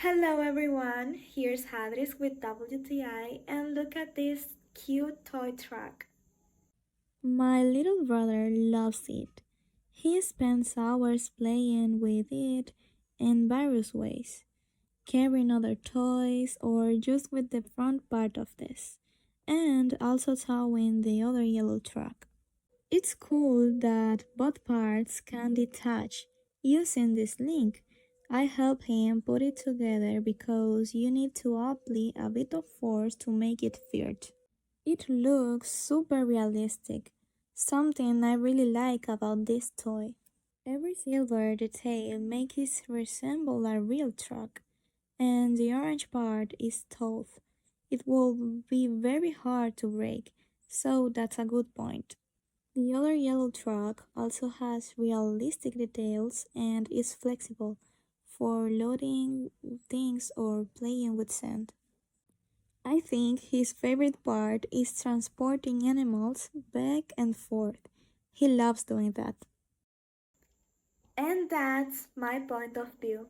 Hello everyone, here's Hadris with WTI and look at this cute toy truck. My little brother loves it. He spends hours playing with it in various ways, carrying other toys or just with the front part of this, and also towing the other yellow truck. It's cool that both parts can detach using this link. I help him put it together because you need to apply a bit of force to make it fit. It looks super realistic, something I really like about this toy. Every silver detail makes it resemble a real truck, and the orange part is tough. It will be very hard to break, so that's a good point. The other yellow truck also has realistic details and is flexible for loading things or playing with sand. I think his favorite part is transporting animals back and forth. He loves doing that. And that's my point of view.